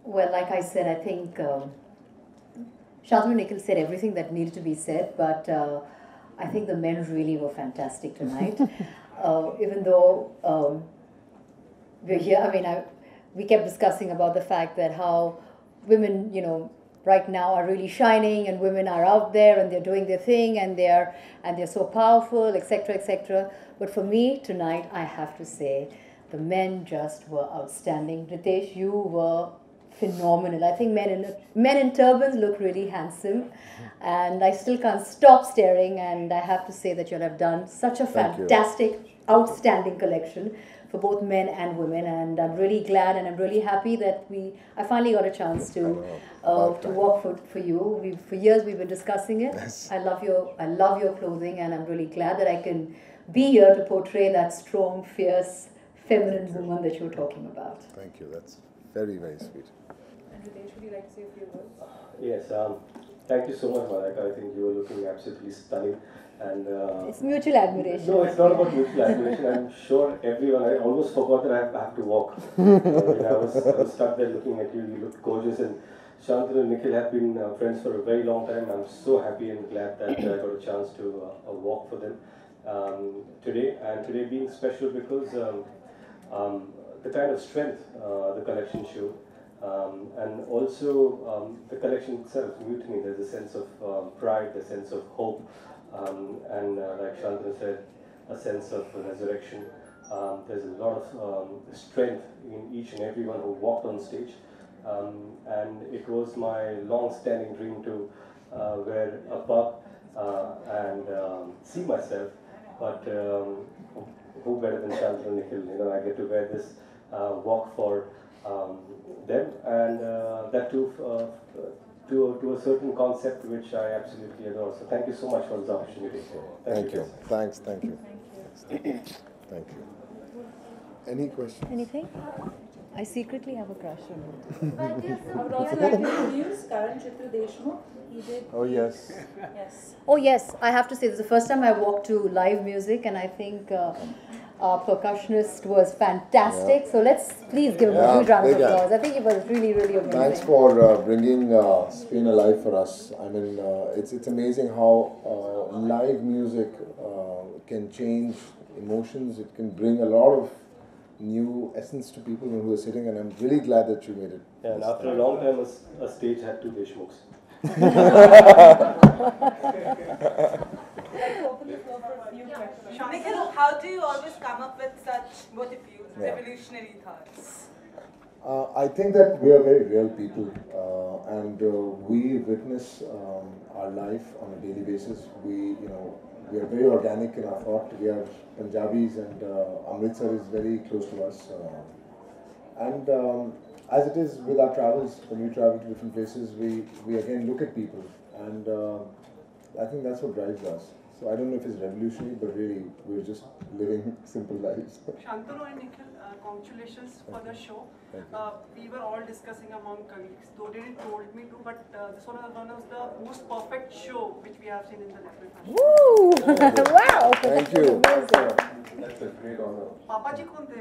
Well, like I said, I think Shantanu and Nikhil said everything that needed to be said, but I think the men really were fantastic tonight. Even though we're here, I mean, we kept discussing about the fact that how women, you know, right now are really shining, and women are out there and they're doing their thing, and they're so powerful, etc., etc. But for me tonight, I have to say, the men just were outstanding. Riteish, you were phenomenal. I think men in turbans look really handsome, and I still can't stop staring. And I have to say that you have done such a fantastic, outstanding collection for both men and women, and I'm really glad and I'm really happy that I finally got a chance to walk for you. For years we've been discussing it. Yes. I love your clothing, and I'm really glad that I can be here to portray that strong, fierce, feminine woman that you were talking about. Thank you. That's very, very sweet. And Riteish, would you like to say a few words? Yes. Thank you so much, Malaika. I think you were looking absolutely stunning. And it's mutual admiration. No, it's not about mutual admiration. I'm sure everyone. I almost forgot that I have to walk. I was stuck there looking at you. You look gorgeous, and Shantanu and Nikhil have been friends for a very long time. I'm so happy and glad that I got a chance to walk for them today. And today being special because the kind of strength the collection showed, and also the collection itself, mutiny. There's a sense of pride, a sense of hope. And like Shantanu said, a sense of resurrection. There's a lot of strength in each and everyone who walked on stage. And it was my long-standing dream to wear a pug and see myself. But who better than Shantanu and Nikhil? You know, I get to wear this walk for them, and that too. To a certain concept which I absolutely adore. So thank you so much for this opportunity. Thank you. Thanks. Thank you. Thank you. Thank you. Any questions? Anything? I secretly have a crush on you. I would also like to introduce Karan Deshmukh. He did. Oh yes. Yes. Oh yes, I have to say this is the first time I walked to live music, and I think our percussionist was fantastic. Yeah. So let's please give him a huge round of applause. I think it was really, really amazing. Thanks for bringing Spain alive for us. I mean, it's amazing how live music can change emotions. It can bring a lot of new essence to people who are sitting, and I'm really glad that you made it. Yeah, and after a long time, a stage had two Deshmukhs. Nikhil, how do you always come up with such revolutionary thoughts? I think that we are very real people, and we witness our life on a daily basis. We are very organic in our thought. We are Punjabis, and Amritsar is very close to us. And as it is with our travels, when we travel to different places, we again look at people, and I think that's what drives us. So I don't know if it's revolutionary, but really we're just living simple lives. Shantanu and Nikhil, congratulations for the show. We were all discussing among colleagues, though they didn't told me to, but this one of the most perfect show which we have seen in the Leopard Fashion. Woo! Wow! Thank you. That's a great honor. Papa ji kaun the?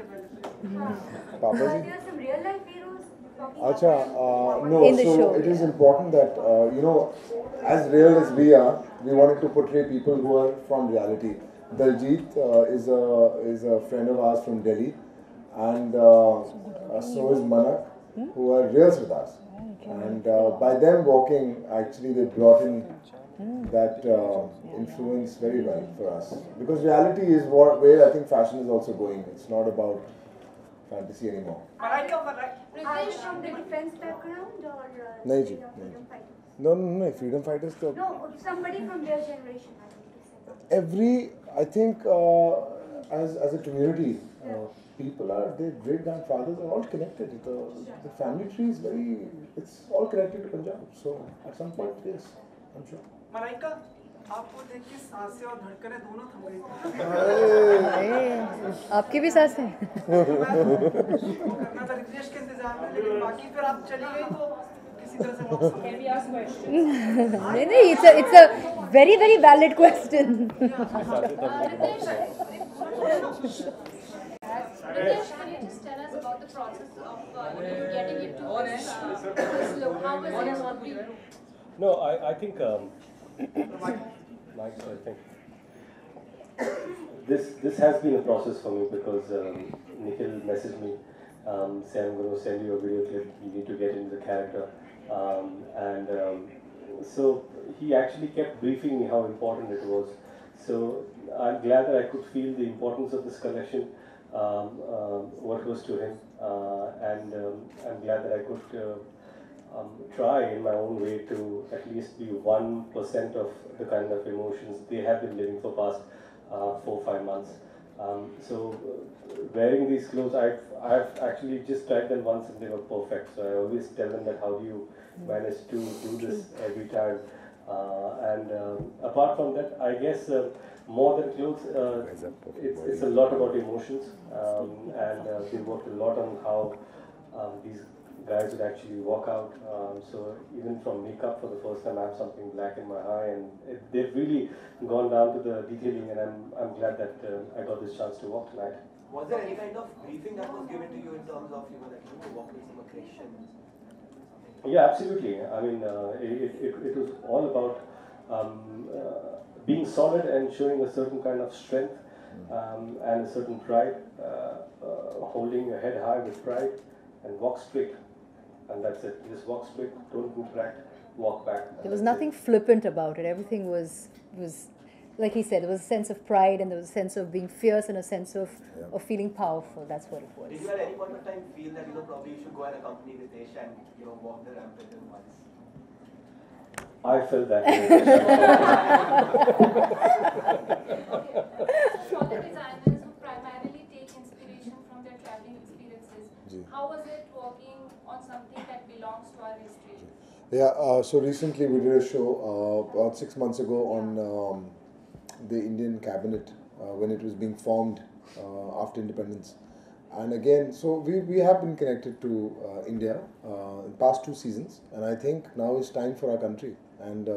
Papa ji? There are some real life heroes. No, so it is important that, as real as we are, we wanted to portray people who are from reality. Daljit is a friend of ours from Delhi, and so is Manak, who are reals with us. And by them walking, actually they brought in that influence very well for us. Because reality is where I think fashion is also going. It's not about fantasy anymore. Riteish from the defense background or freedom fighters? No, freedom fighters. No, somebody from their generation. I think as a community, people their great grandfathers are all connected. The family tree is it's all connected to Punjab. So at some point, yes, I'm sure. Malaika, आपको देख के सांसें और धड़कनें दोनों थम गई। आपकी भी सांसें? करना था रितेश के इंतजार में, लेकिन बाकी फिर आप चली गई तो किसी तरह से वापस। Can we ask questions? नहीं, it's a very, very valid question. Riteish, can you just tell us about the the process of getting into this look? How was it? No, I think, Mike, I think this has been a process for me because Nikhil messaged me, saying I'm going to send you a video clip, you need to get into the character. So he actually kept briefing me how important it was. So I'm glad that I could feel the importance of this collection, what was to him, and I'm glad that I could try in my own way to at least be 1% of the kind of emotions they have been living for past 4-5 months. Wearing these clothes, I've actually just tried them once and they were perfect. So I always tell them that how do you manage to do this every time. Apart from that, I guess more than clothes, it's a lot about emotions, they worked a lot on how these guys would actually walk out. So even from makeup, for the first time, I have something black in my eye, and they've really gone down to the detailing, and I'm glad that I got this chance to walk tonight. Was there any kind of briefing that was given to you in terms of to walk with some aggression? Yeah, absolutely. I mean, it was all about being solid and showing a certain kind of strength and a certain pride, holding your head high with pride, and walk straight. And that's it. Just walk straight, don't interact, walk back. There was nothing flippant about it. Everything was, like he said, there was a sense of pride and there was a sense of being fierce and a sense of feeling powerful. That's what it was. Did you at any point of time feel that probably you should go and accompany Riteish and walk the ramp with him once? I felt that. For the designers who primarily take inspiration from their traveling experiences, how was it working on something that belongs to our history? Yeah, so recently we did a show about 6 months ago on the Indian cabinet when it was being formed after independence. And again, so we have been connected to India in past 2 seasons, and I think now is time for our country. And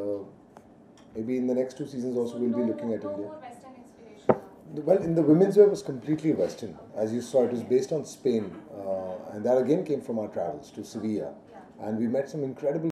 maybe in the next 2 seasons also we'll be looking at India. More Western inspiration. Well, in the women's wear was completely Western. As you saw, it was based on Spain, and that again came from our travels to Sevilla. And we met some incredible